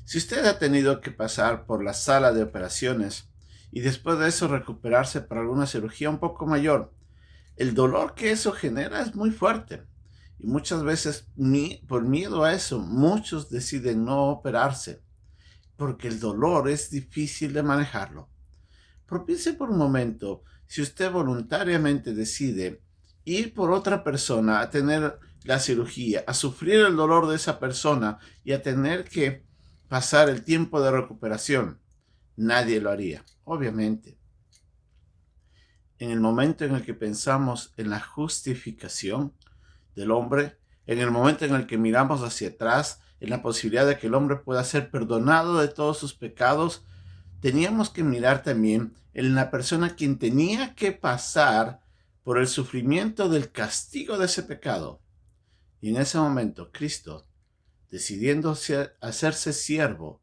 Si usted ha tenido que pasar por la sala de operaciones y después de eso recuperarse para alguna cirugía un poco mayor, el dolor que eso genera es muy fuerte. Y muchas veces, por miedo a eso, muchos deciden no operarse, porque el dolor es difícil de manejarlo. Pero piense por un momento, si usted voluntariamente decide ir por otra persona a tener la cirugía, a sufrir el dolor de esa persona y a tener que pasar el tiempo de recuperación, nadie lo haría, obviamente. En el momento en el que pensamos en la justificación del hombre, en el momento en el que miramos hacia atrás, en la posibilidad de que el hombre pueda ser perdonado de todos sus pecados, teníamos que mirar también en la persona quien tenía que pasar por el sufrimiento del castigo de ese pecado. Y en ese momento, Cristo, decidiendo hacerse siervo,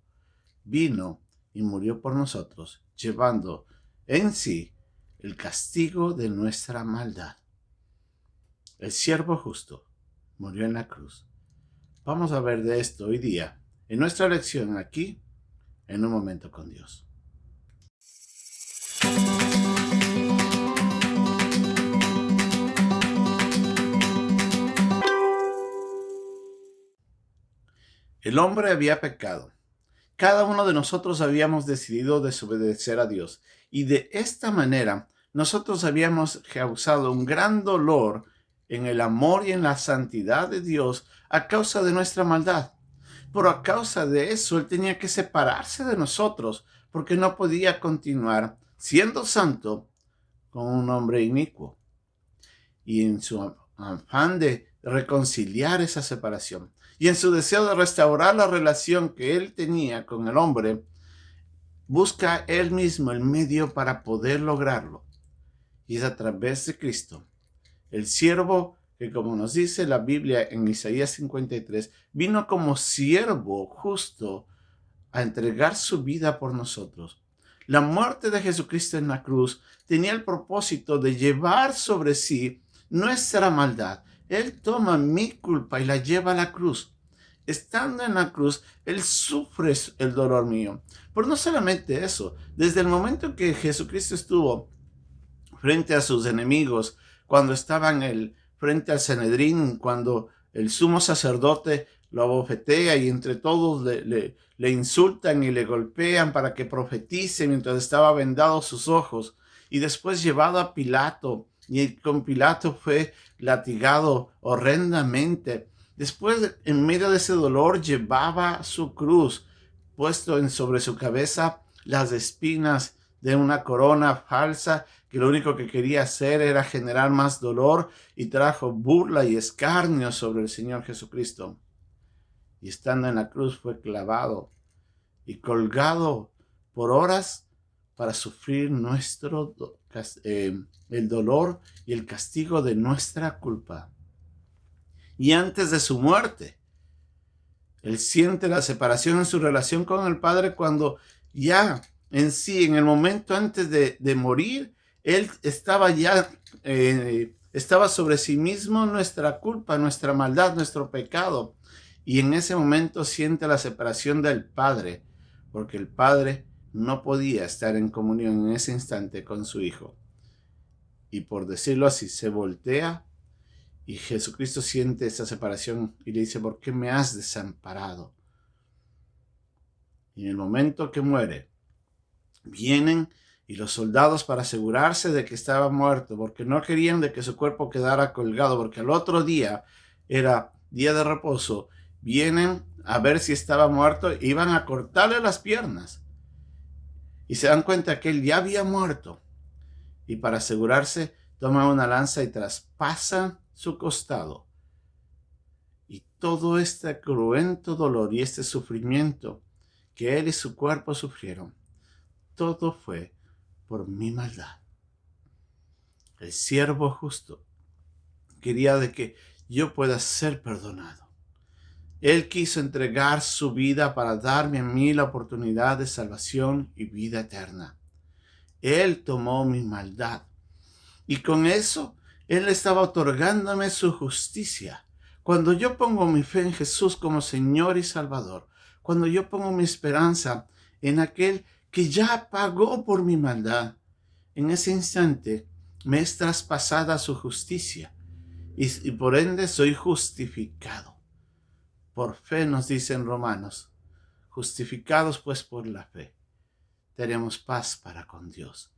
vino y murió por nosotros, llevando en sí el castigo de nuestra maldad. El siervo justo murió en la cruz. Vamos a ver de esto hoy día en nuestra lección aquí, en Un Momento con Dios. El hombre había pecado. Cada uno de nosotros habíamos decidido desobedecer a Dios. Y de esta manera, nosotros habíamos causado un gran dolor en el amor y en la santidad de Dios a causa de nuestra maldad. Pero a causa de eso, Él tenía que separarse de nosotros, porque no podía continuar siendo santo con un hombre inicuo. Y en su afán de reconciliar esa separación, y en su deseo de restaurar la relación que él tenía con el hombre, busca él mismo el medio para poder lograrlo. Y es a través de Cristo, el siervo que, como nos dice la Biblia en Isaías 53, vino como siervo justo a entregar su vida por nosotros. La muerte de Jesucristo en la cruz tenía el propósito de llevar sobre sí nuestra maldad. Él toma mi culpa y la lleva a la cruz. Estando en la cruz, Él sufre el dolor mío. Pero no solamente eso, desde el momento que Jesucristo estuvo frente a sus enemigos, cuando estaban frente al Sanedrín, cuando el sumo sacerdote lo abofetea y entre todos le insultan y le golpean para que profetice mientras estaba vendados sus ojos, y después llevado a Pilato, y con Pilato fue latigado horrendamente. Después, en medio de ese dolor, llevaba su cruz, puesto sobre su cabeza las espinas de una corona falsa que lo único que quería hacer era generar más dolor, y trajo burla y escarnio sobre el Señor Jesucristo. Y estando en la cruz fue clavado y colgado por horas para sufrir el dolor y el castigo de nuestra culpa. Y antes de su muerte, Él siente la separación en su relación con el Padre cuando ya en sí, en el momento antes de morir, Él estaba estaba sobre sí mismo nuestra culpa, nuestra maldad, nuestro pecado. Y en ese momento siente la separación del Padre, porque el Padre no podía estar en comunión en ese instante con su Hijo. Y por decirlo así, se voltea y Jesucristo siente esa separación y le dice: ¿por qué me has desamparado? Y en el momento que muere, vienen y los soldados, para asegurarse de que estaba muerto, porque no querían de que su cuerpo quedara colgado, porque al otro día era día de reposo, vienen a ver si estaba muerto e iban a cortarle las piernas. Y se dan cuenta que él ya había muerto. Y para asegurarse, toman una lanza y traspasan su costado. Y todo este cruento dolor y este sufrimiento que él y su cuerpo sufrieron, todo fue por mi maldad. El siervo justo quería de que yo pueda ser perdonado. Él quiso entregar su vida para darme a mí la oportunidad de salvación y vida eterna. Él tomó mi maldad y con eso Él estaba otorgándome su justicia. Cuando yo pongo mi fe en Jesús como Señor y Salvador, cuando yo pongo mi esperanza en aquel que ya pagó por mi maldad, en ese instante me es traspasada su justicia y por ende soy justificado. Por fe nos dicen Romanos, justificados pues por la fe, tenemos paz para con Dios.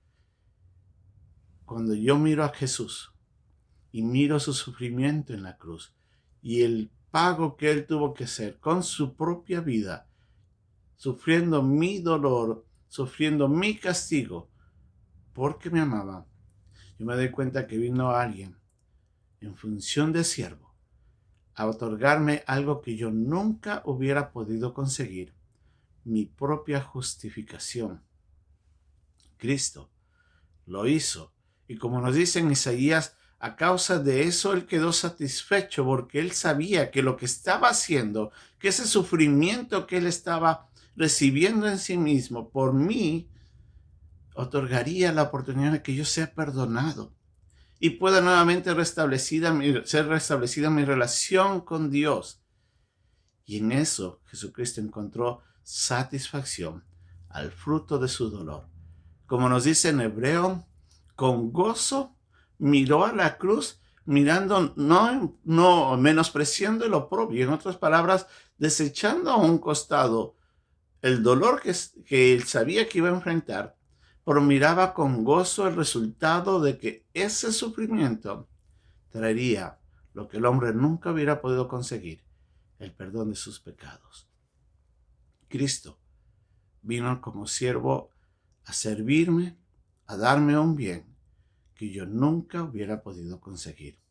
Cuando yo miro a Jesús y miro su sufrimiento en la cruz y el pago que él tuvo que hacer con su propia vida, sufriendo mi dolor, sufriendo mi castigo, porque me amaba, yo me doy cuenta que vino alguien en función de siervo a otorgarme algo que yo nunca hubiera podido conseguir, mi propia justificación. Cristo lo hizo. Y como nos dice en Isaías, a causa de eso él quedó satisfecho porque él sabía que lo que estaba haciendo, que ese sufrimiento que él estaba recibiendo en sí mismo por mí, otorgaría la oportunidad de que yo sea perdonado y pueda nuevamente ser restablecida mi relación con Dios. Y en eso Jesucristo encontró satisfacción al fruto de su dolor. Como nos dice en Hebreo, con gozo miró a la cruz, mirando, no menospreciando el oprobio, en otras palabras, desechando a un costado el dolor que él sabía que iba a enfrentar, pero miraba con gozo el resultado de que ese sufrimiento traería lo que el hombre nunca hubiera podido conseguir, el perdón de sus pecados. Cristo vino como siervo a servirme, a darme un bien que yo nunca hubiera podido conseguir.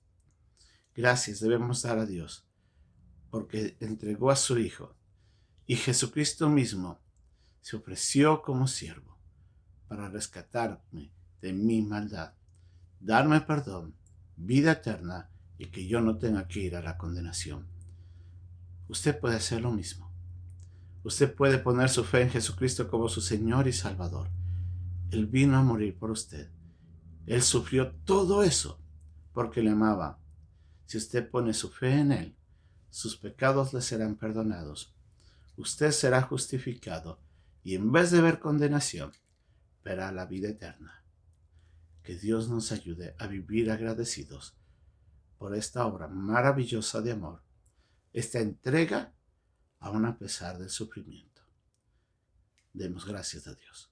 Gracias debemos dar a Dios porque entregó a su Hijo y Jesucristo mismo se ofreció como siervo para rescatarme de mi maldad, darme perdón, vida eterna y que yo no tenga que ir a la condenación. Usted puede hacer lo mismo. Usted puede poner su fe en Jesucristo como su Señor y Salvador. Él vino a morir por usted. Él sufrió todo eso porque le amaba. Si usted pone su fe en Él, sus pecados le serán perdonados. Usted será justificado y en vez de ver condenación, verá la vida eterna. Que Dios nos ayude a vivir agradecidos por esta obra maravillosa de amor, esta entrega aún a pesar del sufrimiento. Demos gracias a Dios.